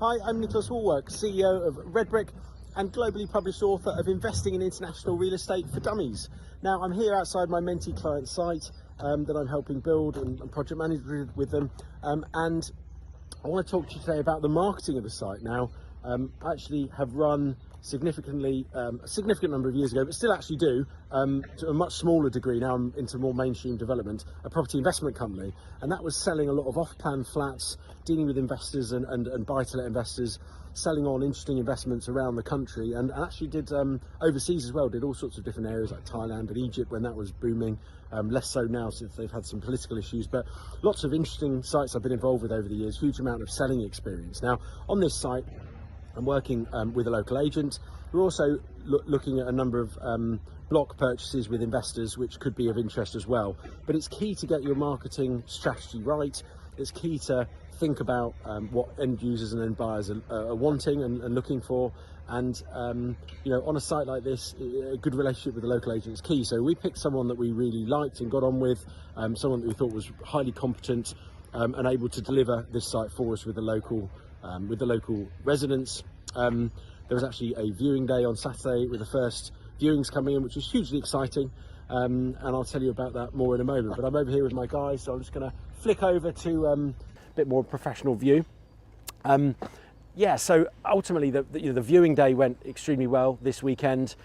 Hi, I'm Nicholas Hallwork, CEO of Red Brick and globally published author of Investing in International Real Estate for Dummies. Now, I'm here outside my mentee client site that I'm helping build and project manage with them, and I want to talk to you today about the marketing of the site. Now, I actually have run a significant number of years ago, but still actually do, to a much smaller degree now. I'm into more mainstream development, a property investment company, and that was selling a lot of off-plan flats, dealing with investors and buy-to-let investors, selling on interesting investments around the country, and actually did overseas as well, did all sorts of different areas like Thailand and Egypt when that was booming, less so now since they've had some political issues, but lots of interesting sites I've been involved with over the years, huge amount of selling experience. Now, on this site, I'm working with a local agent. We're also looking at a number of block purchases with investors, which could be of interest as well. But it's key to get your marketing strategy right. It's key to think about what end users and end buyers are wanting and looking for. And you know, on a site like this, a good relationship with the local agent is key. So we picked someone that we really liked and got on with, someone that we thought was highly competent and able to deliver this site for us with the local residents. There was actually a viewing day on Saturday with the first viewings coming in, which was hugely exciting, and I'll tell you about that more in a moment. But I'm over here with my guys, so I'm just going to flick over to a bit more professional view. Yeah, so ultimately the viewing day went extremely well this weekend.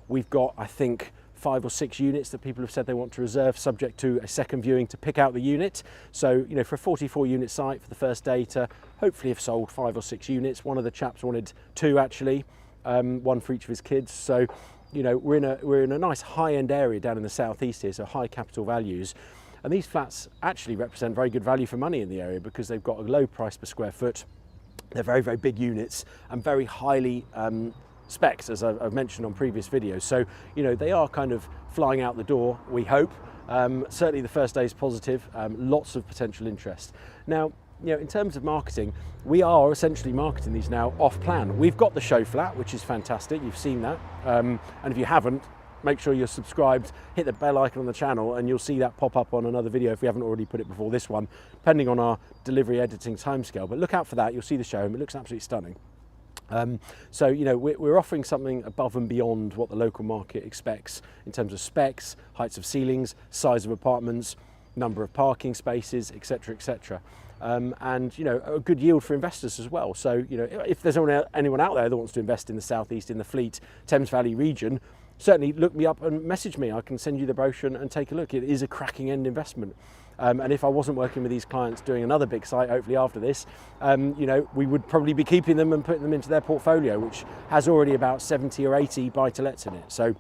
We've got, I think, 5 or 6 units that people have said they want to reserve, subject to a second viewing to pick out the unit. So, you know, for a 44 unit site for the first day to hopefully have sold 5 or 6 units. One of the chaps wanted 2 actually, one for each of his kids. So, you know, we're in a nice high-end area down in the southeast here, so high capital values. And these flats actually represent very good value for money in the area because they've got a low price per square foot. They're very, very big units and very highly specs, as I've mentioned on previous videos. So, you know, they are kind of flying out the door, we hope. Certainly the first day is positive, lots of potential interest. Now, you know, in terms of marketing, we are essentially marketing these now off plan. We've got the show flat, which is fantastic. You've seen that. And if you haven't, make sure you're subscribed, hit the bell icon on the channel, and you'll see that pop up on another video if we haven't already put it before this one, depending on our delivery editing timescale. But look out for that, you'll see the show, and it looks absolutely stunning. So, you know, we're offering something above and beyond what the local market expects in terms of specs, heights of ceilings, size of apartments, number of parking spaces, etc., etc. And, you know, a good yield for investors as well. So, you know, if there's anyone out there that wants to invest in the southeast, in the Fleet, Thames Valley region, certainly look me up and message me. I can send you the brochure and take a look. It is a cracking end investment. And if I wasn't working with these clients doing another big site, hopefully after this, you know, we would probably be keeping them and putting them into their portfolio, which has already about 70 or 80 buy-to-lets in it. So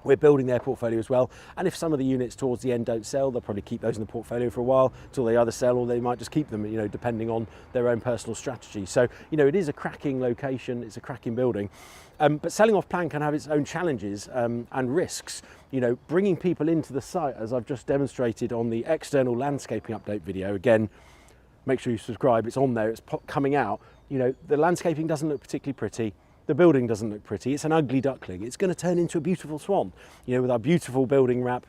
we're building their portfolio as well. And if some of the units towards the end don't sell, they'll probably keep those in the portfolio for a while until they either sell or they might just keep them, you know, depending on their own personal strategy. So, you know, it is a cracking location, it's a cracking building. But selling off plan can have its own challenges and risks. You know, bringing people into the site, as I've just demonstrated on the external landscaping update video. Again, make sure you subscribe, it's on there, it's coming out. You know, the landscaping doesn't look particularly pretty. The building doesn't look pretty. It's an ugly duckling. It's going to turn into a beautiful swan, you know, with our beautiful building wrap,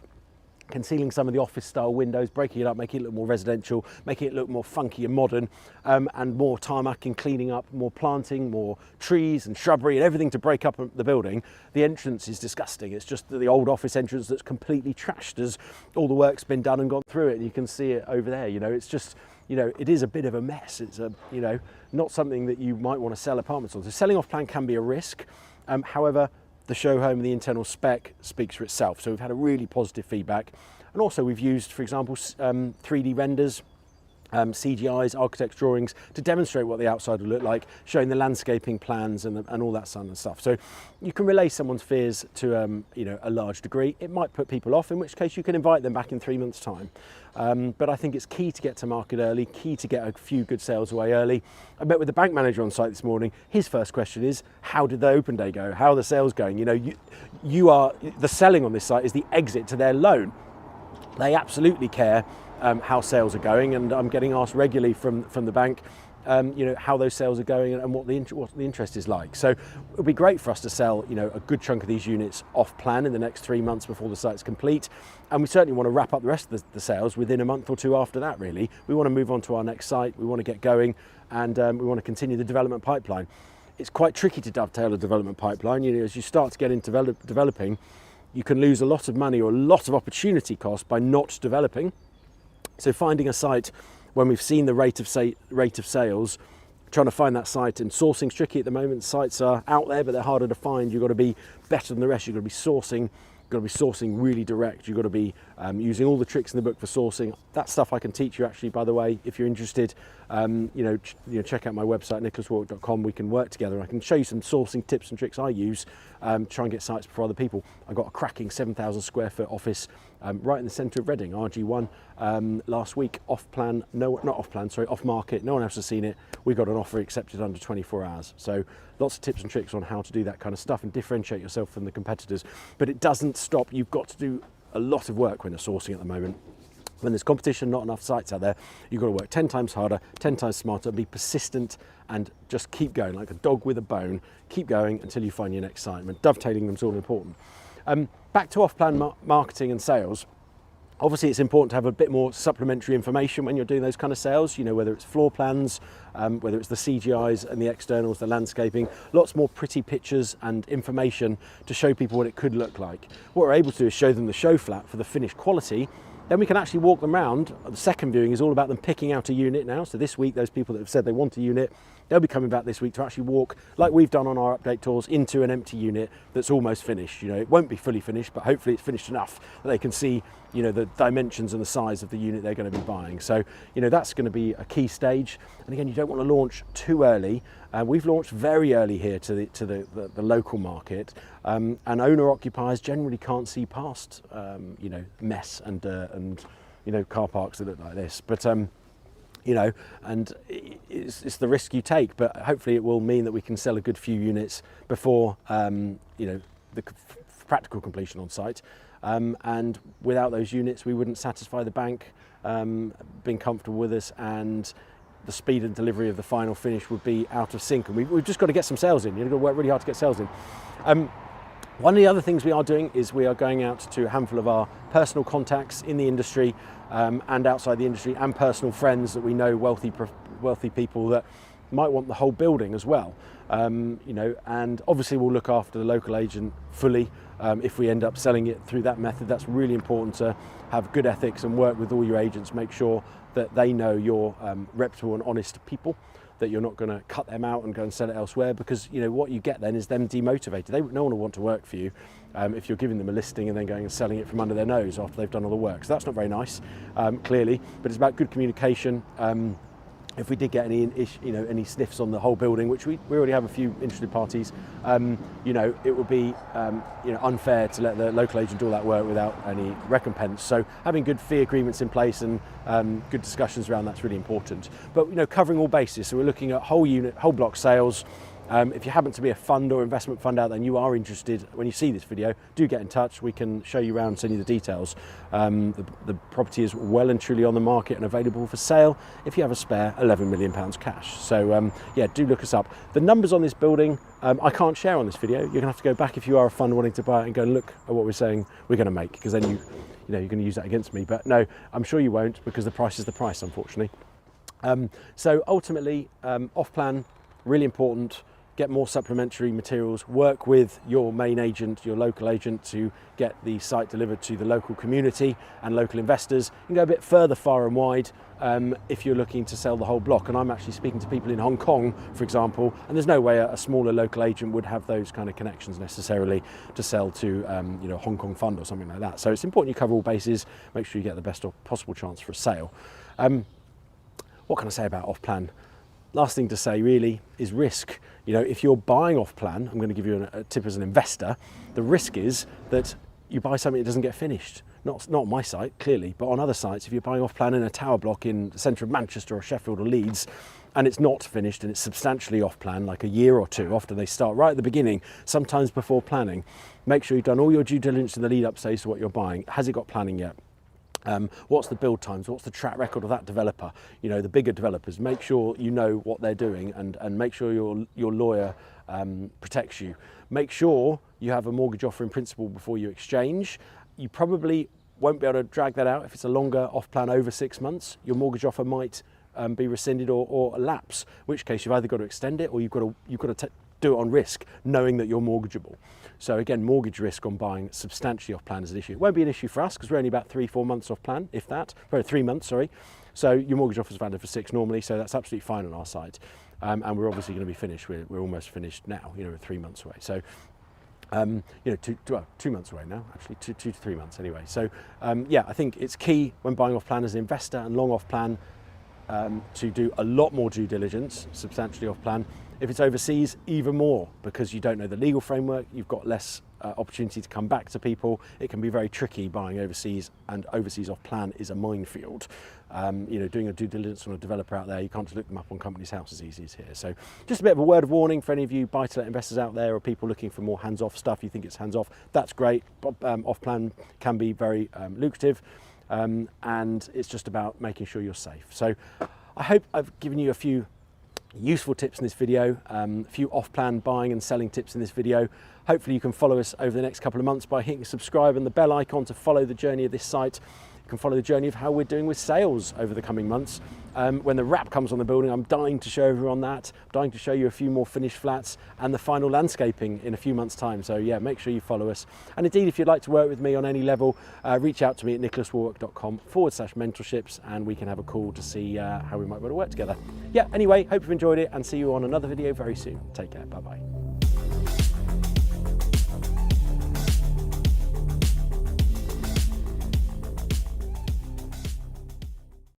concealing some of the office style windows, breaking it up, making it look more residential, making it look more funky and modern, and more tarmac and cleaning up, more planting, more trees and shrubbery and everything to break up the building. The entrance is disgusting. It's just the old office entrance that's completely trashed as all the work's been done and gone through it. And you can see it over there. You know, it's just, you know, it is a bit of a mess. It's you know, not something that you might want to sell apartments on. So selling off plan can be a risk. However, the show home and the internal spec speaks for itself. So we've had a really positive feedback. And also we've used, for example, 3D renders, CGIs, architect's drawings to demonstrate what the outside will look like, showing the landscaping plans and all that sort of stuff. So you can relay someone's fears to you know, a large degree. It might put people off, in which case you can invite them back in 3 months' time. But I think it's key to get to market early, key to get a few good sales away early. I met with the bank manager on site this morning. His first question is, how did the open day go? How are the sales going? You know, you are, the selling on this site is the exit to their loan. They absolutely care how sales are going, and I'm getting asked regularly from the bank, how those sales are going and what the interest is like. So it'll be great for us to sell, a good chunk of these units off plan in the next 3 months before the site's complete. And we certainly want to wrap up the rest of the sales within a month or two after that, really. We want to move on to our next site, we want to get going, and we want to continue the development pipeline. It's quite tricky to dovetail a development pipeline. As you start to get into developing, you can lose a lot of money or a lot of opportunity cost by not developing. So finding a site when we've seen the rate of sales, trying to find that site, and sourcing's tricky at the moment. Sites are out there, but they're harder to find. You've got to be better than the rest. You've got to be sourcing. You've got to be sourcing really direct. You've got to be using all the tricks in the book for sourcing. That stuff I can teach you, actually, by the way, if you're interested. Check out my website, nicholaswarwick.com. We can work together. I can show you some sourcing tips and tricks I use, try and get sites before other people. I've got a cracking 7,000 square foot office right in the centre of Reading, RG1, last week, off market. No one else has seen it. We got an offer accepted under 24 hours. So lots of tips and tricks on how to do that kind of stuff and differentiate yourself from the competitors. But it doesn't stop. You've got to do a lot of work when you're sourcing at the moment. When there's competition, not enough sites out there, you've got to work 10 times harder, 10 times smarter, and be persistent and just keep going, like a dog with a bone. Keep going until you find your next site. And dovetailing them is all important. Back to off-plan marketing and sales. Obviously, it's important to have a bit more supplementary information when you're doing those kind of sales, whether it's floor plans, whether it's the CGIs and the externals, the landscaping, lots more pretty pictures and information to show people what it could look like. What we're able to do is show them the show flat for the finished quality. Then we can actually walk them around. The second viewing is all about them picking out a unit now. So this week, those people that have said they want a unit, they'll be coming back this week to actually walk, like we've done on our update tours, into an empty unit that's almost finished. It won't be fully finished, but hopefully it's finished enough that they can see, the dimensions and the size of the unit they're going to be buying. So, that's going to be a key stage. And again, you don't want to launch too early. We've launched very early here to the local market, and owner-occupiers generally can't see past, mess and car parks that look like this. But and it's the risk you take, but hopefully it will mean that we can sell a good few units before the practical completion on site. And without those units, we wouldn't satisfy the bank being comfortable with us, and the speed and delivery of the final finish would be out of sync. And we've just got to get some sales in. You've got to work really hard to get sales in. One of the other things we are doing is we are going out to a handful of our personal contacts in the industry and outside the industry, and personal friends that we know, wealthy people that might want the whole building as well. And obviously we'll look after the local agent fully if we end up selling it through that method. That's really important, to have good ethics and work with all your agents. Make sure that they know you're reputable and honest people, that you're not going to cut them out and go and sell it elsewhere, because what you get then is them demotivated. No one will want to work for you if you're giving them a listing and then going and selling it from under their nose after they've done all the work. So that's not very nice, clearly, but it's about good communication. If we did get any sniffs on the whole building, which we already have a few interested parties, it would be unfair to let the local agent do all that work without any recompense. So having good fee agreements in place and good discussions around that's really important. But covering all bases. So we're looking at whole unit, whole block sales. If you happen to be a fund or investment fund out there and you are interested, when you see this video, do get in touch. We can show you around, send you the details. The property is well and truly on the market and available for sale if you have a spare £11 million cash. So do look us up. The numbers on this building, I can't share on this video. You're gonna have to go back if you are a fund wanting to buy it and go and look at what we're saying we're gonna make, because then you're gonna use that against me. But no, I'm sure you won't, because the price is the price, unfortunately. So ultimately, off plan, really important. Get more supplementary materials, work with your main agent, your local agent, to get the site delivered to the local community and local investors. You can go a bit further, far and wide, if you're looking to sell the whole block. And I'm actually speaking to people in Hong Kong, for example, and there's no way a smaller local agent would have those kind of connections necessarily to sell to a Hong Kong fund or something like that. So it's important you cover all bases, make sure you get the best possible chance for a sale. What can I say about off-plan? Last thing to say really is risk. If you're buying off plan, I'm going to give you a tip as an investor. The risk is that you buy something that doesn't get finished. Not on my site, clearly, but on other sites, if you're buying off plan in a tower block in the centre of Manchester or Sheffield or Leeds, and it's not finished and it's substantially off plan, like a year or two after they start, right at the beginning, sometimes before planning, make sure you've done all your due diligence in the lead up stage to what you're buying. Has it got planning yet? What's the build times? What's the track record of that developer? You know, the bigger developers, make sure you know what they're doing, and make sure your lawyer protects you. Make sure you have a mortgage offer in principle before you exchange. You probably won't be able to drag that out if it's a longer off plan over 6 months. Your mortgage offer might be rescinded or lapse, in which case you've either got to extend it or you've got to do it on risk, knowing that you're mortgageable. So again, mortgage risk on buying substantially off plan is an issue. It won't be an issue for us because we're only about 3-4 months off plan, if that. Probably 3 months, sorry. So your mortgage offer is valid for 6 normally, so that's absolutely fine on our side. And we're obviously going to be finished. We're almost finished now. You know, we're 3 months away. So you know, 2 months away now, actually, 2 to 3 months anyway. So yeah, I think it's key when buying off plan as an investor and long off plan to do a lot more due diligence, substantially off plan. If it's overseas, even more, because you don't know the legal framework, you've got less opportunity to come back to people. It can be very tricky buying overseas, and overseas off plan is a minefield. You know, doing a due diligence on a developer out there, you can't just look them up on company's house as easy as here. So just a bit of a word of warning for any of you buy-to-let investors out there, or people looking for more hands-off stuff. You think it's hands-off, that's great. Off plan can be very lucrative, and it's just about making sure you're safe. So I hope I've given you a few useful tips in this video, a few off-plan buying and selling tips in this video. Hopefully you can follow us over the next couple of months by hitting subscribe and the bell icon to follow the journey of this site. You can follow the journey of how we're doing with sales over the coming months. When the wrap comes on the building, I'm dying to show everyone that. I'm dying to show you a few more finished flats and the final landscaping in a few months' time. So yeah, make sure you follow us. And indeed, if you'd like to work with me on any level, reach out to me at nicholaswarwick.com/mentorships, and we can have a call to see how we might be able to work together. Yeah, anyway, hope you've enjoyed it, and see you on another video very soon. Take care, bye-bye.